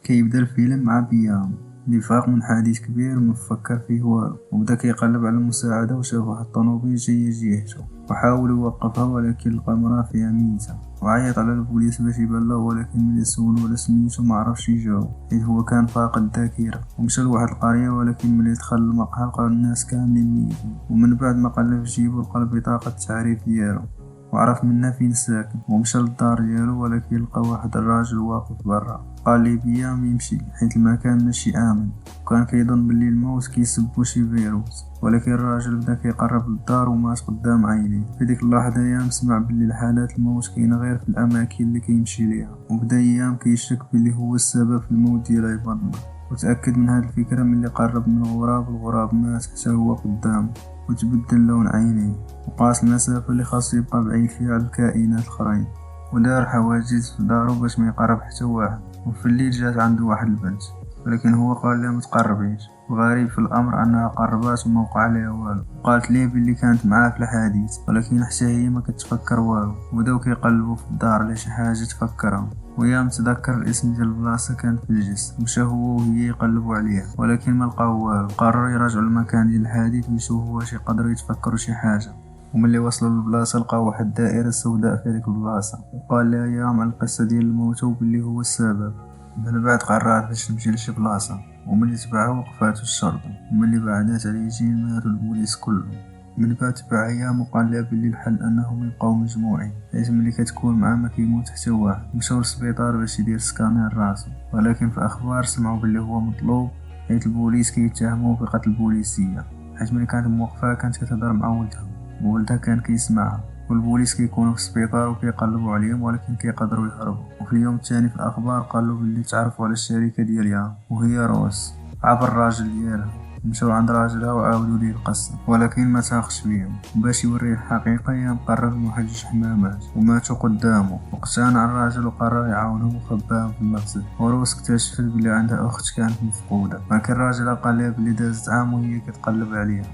كيبدا الفيلم مع بيام اللي فاق من حديث كبير ومفكر فيه والو، وبدا كيقلب على المساعدة وشاف واحد الطونوبيل جاية جيهتو وحاول يوقفها ولكن لقى مرا فيها ميتة وعيط على البوليس باش يبان له، ولكن ملي سولو على سميتو معرفش يجاوب حيت هو كان فاقد الذاكرة. ومشى لواحد القرية ولكن ملي دخل المقهى لقى الناس كاملين ميتين، ومن بعد ما قلب في جيبو لقى بطاقة التعريف ديالو وعرف منها فين ساكن، ومشى للدار ديالو ولكن لقى واحد الراجل واقف برا. قال ليه بيام يمشي حيت المكان ماشي امن، وكان كيظن بلي الموت كيسببو شي فيروس، ولكن الراجل بدا كيقرب للدار ومات قدام عينيه. في ديك اللحظه ايام سمع بلي الحالات الموت كاينه غير في الاماكن اللي كيمشي ليها، وبدا ايام كيشك بلي هو السبب في الموت ديال عباد، وتاكد من هاد الفكره ملي قرب من الغراب مات حتى هو قدامه وتبدل لون عينيه، وقاس المسافة اللي خاص يبقى بعيد فيها على الكائنات الآخرين، ودار حواجز في دارو باش ما يقرب حتى واحد. وفي الليل جات عنده واحد البنت ولكن هو قال لها متقربيش، وغريب في الامر انها قربات وما وقع لها والو، وقالت ليه باللي كانت معاه في الحديث ولكن حتى هي ما كتفكر والو. وبداو كيقلبوا في الدار على شي حاجه تفكرهم، ويام تذكر الاسم ديال البلاصه كانت في الجسر. مشى هو وهي يقلبوا عليها ولكن ما لقاو والو، قرروا يراجعوا المكان ديال الحديث ويشوفوا واش يقدروا يتفكروا شي حاجه. وملي وصلوا للبلاصه لقاو واحد الدائره سوداء في ديك البلاصه، وقال لها يام على القصه ديال الموت وباللي هو السبب. من بعد قررت باش تمشي لشي بلاصه، وملي تبعها وقفاتو الشرطه، وملي بعدات على يجين ماتوا البوليس كلهم. من بعد تبع ايام وقال لها بلي الحل انهم يبقاو مجموعين حيت ملي كتكون معاه ما كيموت حتى واحد. مشاو للسبيطار باش يدير سكانير راسو، ولكن في الاخبار سمعوا بلي هو مطلوب حيت البوليس كيتهموه بقتل البوليسيه، حيت ملي كانت موقفه كانت كتهضر مع ولدها وولدها كان كيسمعها. والبوليس كيكونوا في السبيطار وكيقلبوا عليهم ولكن كيقدروا يهربوا. وفي اليوم الثاني في الاخبار قالوا باللي تعرفوا على الشركه ديالها وهي روس عبر الراجل ديالها. مشاو عند راجلها وعاودوا ليه القصه ولكن ما تاخش بيهم، باش يوريه الحقيقه يام قرر واحد جوج حمامات وماتوا قدامه، واقتنع الراجل وقرر يعاونهم وخباهم في المخزن. وروس اكتشفت بلي عندها اخت كانت مفقوده، ولكن الراجل قال لها بلي دازت عام وهي كتقلب عليها.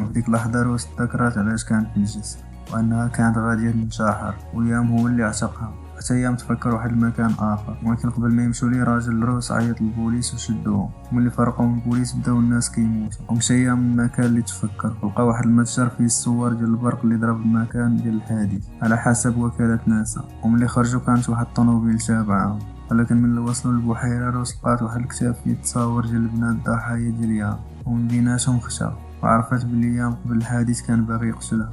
وفي ديك اللحظه روس تذكرت علاش كانت في الجسر وانها كانت غاديه تنتحر، ويام هو اللي اعتقها. حتى يام تفكر واحد المكان اخر، ولكن قبل ما يمشوا ليه راجل روس عيط للبوليس وشدوهم. وملي فرقوا من البوليس بداو الناس كيموتوا. ومشى يام المكان اللي تفكر ولقى واحد المتجر فيه الصور ديال البرق اللي ضرب المكان ديال الحادث على حسب وكالة ناسا. وملي خرجوا كانت واحد الطونوبيل تابعهم، ولكن من وصلوا للبحيره روس لقات واحد الكتاب فيه التصاور ديال بنات الضحايا ديال يام، ومن بيناتهم خشى، وعرفت بلي يام قبل الحادث كان باغي يقتلها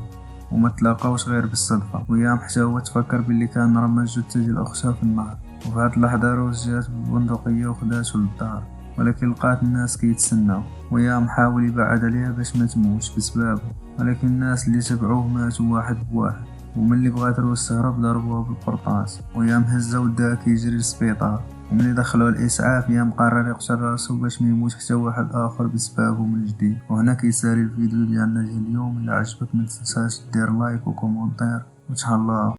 وما تلاقاوش غير بالصدفه. ويام حتى هو تفكر باللي كان رمى الجثه ديال اختها في النهر. وفي هاد اللحظه روز جات بالبندقيه وخداتو للدار، ولكن لقات الناس كيتسناو، ويام حاول يبعد عليها باش ما تموتش بسببه، ولكن الناس اللي تبعوه ماتوا واحد بواحد. وملي بغات روز تهرب ضربوها بالقرطاس، ويام هزا وداها كيجري للسبيطار. وملي دخلوا الاسعاف يام قرر يقتل راسو باش ما يموت حتى واحد اخر بسببه من جديد. وهنا كيسالي الفيديو ديالنا ديال اليوم. الا عجبك ما تنساش دير لايك وكومونتير وتهلا.